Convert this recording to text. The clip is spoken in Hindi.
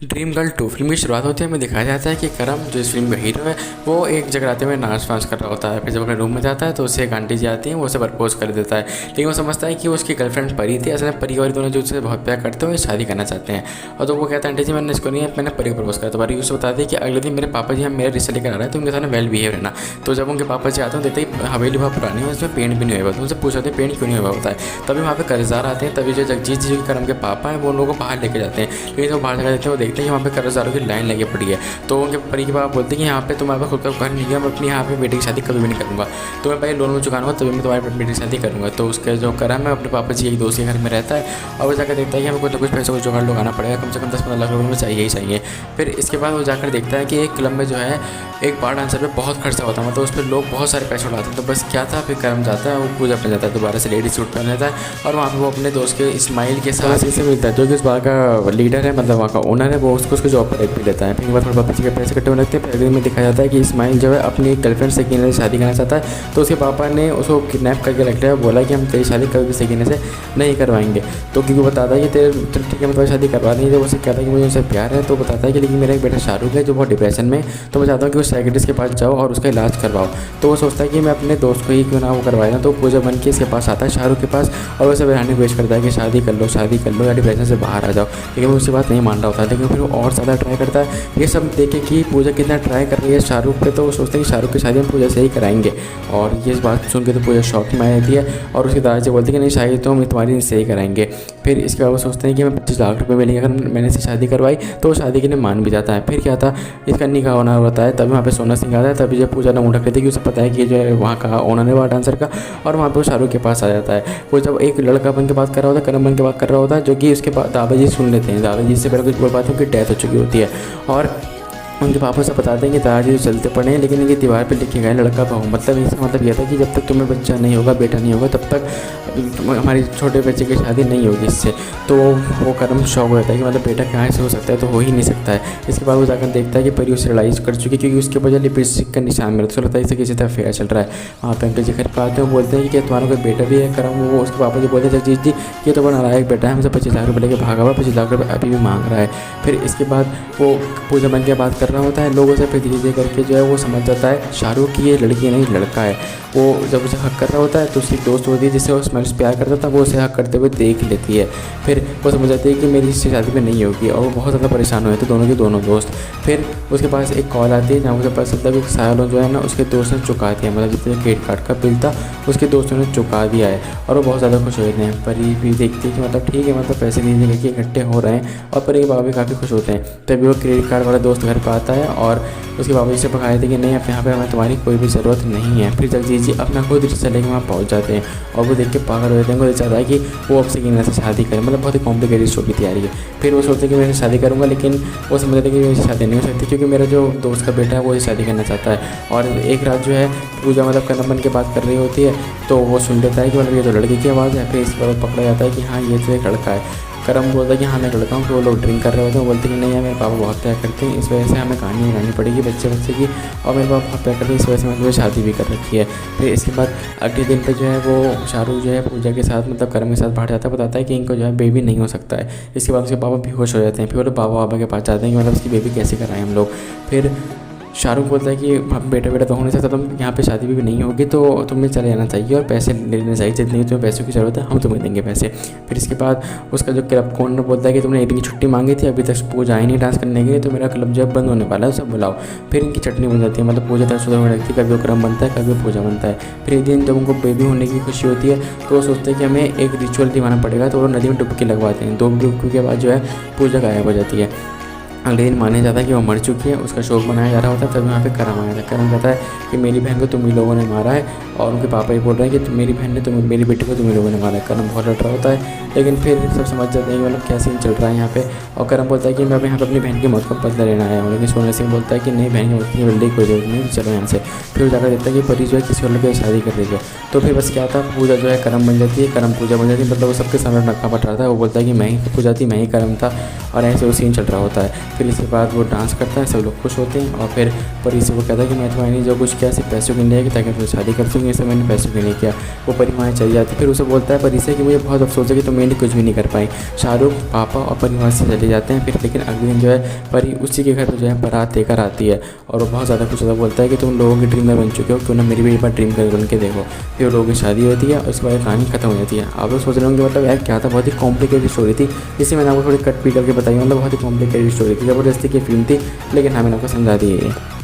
ड्रीम गर्ल 2 फिल्म की शुरुआत होती है। हमें दिखाया जाता है कि करम जो इस फिल्म का हीरो है वो एक जगराते में डांस वांस कर रहा होता है। फिर जब अपने रूम में जाता है तो उससे एक आंटी जी आती हैं, वो उसे प्रपोज कर देता है। लेकिन वो समझता है कि वो उसकी गर्लफ्रेंड परी थी। असल में परी और दोनों जो उससे बहुत प्यार करते हैं वो शादी करना चाहते हैं। और तो वो कहता है आंटी जी मैंने इसको नहीं, मैंने परी को प्रपोज करा। तो परी उसे बताती है कि अगले दिन मेरे पापा जी हम मेरा रिश्ता लेकर आ रहे हैं, तो उनके साथ वेल बिहेव रहना। तो जब उनके पापा जी आते हैं देखते ही हवेली बहुत पुरानी है, उसमें पेंट भी नहीं हुआ। तो उनसे पूछते हैं पेंट क्यों नहीं हुआ होता है। तभी वहाँ पे कर्जदार आते हैं। तभी जो जगजीत जी जो करम के पापा हैं वो उन लोगों को बाहर लेके जाते हैं। लेकिन जब बाहर जाकर देखते हैं वो देखते हैं कि वहाँ पे कर्जदारों की लाइन लगी पड़ी है। तो उनके परी के पापा बोलते हैं कि यहाँ पे तुम्हारे पास खुद का घर नहीं है, मैं अपनी यहाँ पे बेटी की शादी कभी भी नहीं करूँगा। तो मैं पहले लोन में चुकाऊंगा तभी मैं तुम्हारी बेटी की शादी करूँगा। तो उसके जो करम है अपने पापा जी एक दोस्त के घर में रहता है और वो जाकर देखता है कि हमें कुछ ना कुछ पैसों को जुगाड़ लगाना पड़ेगा, कम से कम 10-15 लाख रुपये में चाहिए ही चाहिए। फिर इसके बाद वो जाकर देखता है कि एक क्लब में जो है एक बार डांसर पे बहुत खर्चा होता है, मतलब उस पर लोग बहुत सारे पैसे उड़ाते हैं। तो बस क्या था, फिर करम जाता है वो पूजा पहन जाता है, दोबारा से लेडी सूट पहन लेता है और वहाँ पर वो अपने दोस्त के इस्माइल के साथ से मिलता है जो कि उस बार का लीडर है, मतलब वहाँ का ओनर है। वो उसको उसको जॉब पर भी लेता है। फिर बाद थोड़ा पैसे इकट्ठे होने लगते हैं। फिर अगले में दिखाया जाता है कि इस्माइल जो है अपनी गर्लफ्रेंड सकीना से शादी करना चाहता है। तो उसके पापा ने उसको किडनैप करके रख लिया, बोला कि हम तेरी शादी कभी भी सकीना से नहीं करवाएंगे। तो क्योंकि वो बताता है कि तेरे ठीक है मैं तुम्हारी शादी करवा नहीं। जब उसे कहता है कि मुझे उनसे प्यार है तो बताता है कि लेकिन मेरा एक बेटा शाहरुख है जो बहुत डिप्रेशन में, तो मैं चाहता हूँ कि वो साइकियाट्रिस्ट के पास जाओ और उसका इलाज करवाओ। तो वो सोचता है कि मैं अपने दोस्त को ही क्यों ना वो करवाया। तो पूजा बन के इसके पास आता है शाहरुख के पास और उसे बहराने की कोशिश करता है कि शादी कर लो या डिप्रेशन से बाहर आ जाओ। लेकिन वो उसकी बात नहीं मान रहा होता है। लेकिन फिर वो और ज़्यादा ट्राई करता है। ये सब देखे कि पूजा कितना ट्राई कर रही है शाहरुख पे, तो वो सोचते हैं कि शाहरुख की शादी हम पूजा से ही कराएंगे। और ये इस बात सुन के तो पूजा शौक में आ जाती है और उसके दादाजी बोलते हैं कि नहीं शादी तो हम तुम्हारी से ही कराएंगे। फिर इसके बाद वो सोचते हैं कि हमें 25 लाख रुपये मिलेंगे अगर मैंने इससे शादी करवाई। तो वो शादी के लिए मान भी जाता है। फिर क्या था, इसका निकाह होना होता है। तभी वहाँ पे सोना सिंह आता है। तभी जब पूजा ने मुँह ढक लेती है कि उसे पता है कि जो है वहाँ का ओनर है वहाँ डांसर का, और वहाँ पर वो शाहरुख के पास आ जाता है। वो जब एक लड़का बन के बात कर रहा होता है, करम बन के बात कर रहा होता है, जो कि उसके दादाजी सुन लेते हैं। दादाजी से पहले कुछ बोल पाते हैं कि डेथ हो चुकी होती है और उनके पापा से बताते हैं कि दादाजी चलते पड़े हैं, लेकिन इनकी दीवार पे लिखे गए लड़का बहु। मतलब इसका मतलब यह था कि जब तक तुम्हें बच्चा नहीं होगा, बेटा नहीं होगा, तब तक हमारी छोटे बच्चे की शादी नहीं होगी इससे। तो वो करम शौक हो जाता है कि मतलब बेटा कहाँ से हो सकता है, तो हो ही नहीं सकता है। इसके बाद वो जाकर देखता है कि परी उससे लड़ाई कर चुकी है क्योंकि उसके वजह लिपस्टिक का निशान मिला। तो लगता है इसे किसी तरह फेयर चल रहा है। वहाँ पर अंकल जी घर पर आते हैं, वो बोलते हैं कि तुम्हारा कोई बेटा भी है करम। वो उसके पापा जी बोलते हैं जगजीत जी ये तो बड़ा नालायक बेटा है, हमसे 25 लाख रुपये लेके भागा हुआ, 25 लाख रुपये अभी भी मांग रहा है। फिर इसके बाद वो पूजा बन के बात कर रहा होता है लोगों से। फिर धीरे धीरे करके जो है वो समझ जाता है शाहरुख की ये लड़की नहीं लड़का है। वो जब उसे हक कर रहा होता है तो उसकी दोस्त होती है जिससे वो स्मेल से प्यार करता था, वो उसे हक करते हुए देख लेती है। फिर वो समझ जाती है कि मेरी इससे शादी में नहीं होगी और वो बहुत ज़्यादा परेशान हुए थे दोनों के दोनों दोस्त। फिर उसके पास एक कॉल आती है जहाँ मुझे पता चलता है कि सालों जो है ना उसके दोस्त ने चुका दिया, मतलब जितने क्रेडिट कार्ड का बिल था उसके दोस्तों ने चुका दिया है और वो बहुत ज़्यादा खुश हुए थे। परी भी देखती है कि मतलब ठीक है, मतलब पैसे देने लगे इकट्ठे हो रहे हैं और परी के बाबा भी काफ़ी खुश होते हैं। तभी वो क्रेडिट कार्ड वाला दोस्त घर पर आता है और उसके बाबा जी से पकाए थे कि नहीं अब यहाँ पे हमें तुम्हारी कोई भी ज़रूरत नहीं है। फिर जगजीत जी अपना खुद रिश्ता लेके वहाँ पहुँच जाते हैं और वो देख के पागल हो जाते हैं। उनको चाहता है कि वो अब सकीना से शादी करे, मतलब बहुत ही कॉम्प्लिकेटेड स्टोरी की तैयारी है। फिर वो सोचते हैं कि मैं शादी करूँगा, लेकिन वो समझते हैं कि मेरी शादी नहीं हो सकती क्योंकि मेरा जो दोस्त का बेटा है वो शादी करना चाहता है। और एक रात जो है पूजा मतलब करम बन के बात कर रही होती है तो वो सुन लेता है कि मतलब ये तो लड़की की आवाज़ है। फिर इस पर पकड़ा जाता है कि हाँ ये तो एक लड़का है। करम बोलता है कि हाँ मैं लड़का हूँ। तो वो लोग ड्रिंक कर रहे होते हैं, वो बोलते हैं कि नहीं यार मेरे पापा बहुत प्यार करते हैं, इस वजह से हमें कहानी बनानी पड़ेगी बच्चे की, और मेरे पापा बहुत प्यार करते हैं इस वजह से मैंने शादी भी कर रखी है। फिर इसके बाद अगले दिन पर जो है वो शाहरुख जो है पूजा के साथ मतलब करम के साथ बाहर जाता है, बताता है कि इनको जो है बेबी नहीं हो सकता है। इसके बाद उसके पापा बेहोश हो जाते हैं। फिर वो लोग बाबा के पास जाते हैं कि मतलब उसकी बेबी कैसे कराएं हम लोग। फिर शाहरुख बोलता है कि बेटा तो होने से तुम यहाँ पे शादी भी नहीं होगी तो तुम्हें चले जाना चाहिए और पैसे ले लेने चाहिए, जितनी तुम्हें पैसों की ज़रूरत है हम तुम्हें देंगे पैसे। फिर इसके बाद उसका जो क्लब ओनर बोलता है कि तुमने एक दिन की छुट्टी मांगी थी, अभी तक पूजा आई नहीं डांस करने के लिए, तो मेरा क्लब जब बंद होने वाला है सब बुलाओ। फिर इनकी चटनी बन जाती है, मतलब पूजा तक सुधर होने लगती है, कभी वो क्रम बनता है कभी पूजा बनता है। फिर एक दिन जब उनको बेबी होने की खुशी होती है तो वो सोचते हैं कि हमें एक रिचुअल दिखाना पड़ेगा, तो वो नदी में डुबकी लगवाते हैं। 2 डुबकी के बाद जो है पूजा गायब हो जाती है। अगले दिन माना जाता है कि वो मर चुकी है, उसका शोक मनाया जा रहा होता है। तभी वहाँ पे करम आया था। करम कहता है कि मेरी बहन को तुम ही लोगों ने मारा है, और उनके पापा ही बोल रहे हैं कि मेरी बहन ने मेरी बेटी को तुम ही लोगों ने मारा है। करम बहुत लड़ रहा होता है, लेकिन फिर सब समझ जाते हैं कि मतलब क्या सीन चल रहा है यहाँ पे। और करम बोलता है कि मैं यहाँ पर अपनी बहन की मौत का बदला लेना आया हूँ, लेकिन सोना सिंह बोलता है कि नहीं बहन की मौत की बदले की कोई जरूरत नहीं, चलो यहाँ से। फिर वो जाकर देखता है कि परी जो है किसी और लड़के से शादी कर रही है। तो फिर बस क्या था, पूजा जो है करम बन जाती है, करम पूजा बन जाती है, मतलब वो सबके सामने नक्का पट रहा था। वो बोलता है कि मैं ही पूजा थी, मैं ही करम था, और ऐसे वो सीन चल रहा होता है। फिर इसके बाद वो डांस करता है, सब लोग खुश होते हैं और फिर परी से वो कहता है कि मैं तुम्हारे लिए जो कुछ किया सिर्फ पैसों के लिए कि ताकि मैं शादी कर सकूँ, ये सब मैंने पैसों के लिए किया। वो परी वहाँ चली जाती है। फिर उसे बोलता है परी से कि मुझे बहुत अफसोस है कि तुम मेरे लिए कुछ भी नहीं कर पाई। शाहरुख, पापा और परी वहाँ से चले जाते हैं। फिर लेकिन अगले दिन जो है परी उसी के घर पर जो है बारात लेकर आती है और वो बहुत ज़्यादा खुश होता है, बोलता है कि तुम लोगों की ड्रीम में बन चुके हो, क्यों ना मेरी भी एक बार ड्रीम कर बन के देखो। फिर लोगों की शादी होती है और उसके बाद कहानी खत्म हो जाती है। आप लोग सोच रहे होंगे मतलब यार क्या था, बहुत ही कॉम्प्लिकेटेड स्टोरी थी, जिसे मैंने आपको थोड़ी कट पीट करके बताई, मतलब बहुत ही कॉम्प्लिकेटेड स्टोरी थी, ज़बरदस्ती की फिल्म थी, लेकिन हाँ मैंने आपको समझा दी है।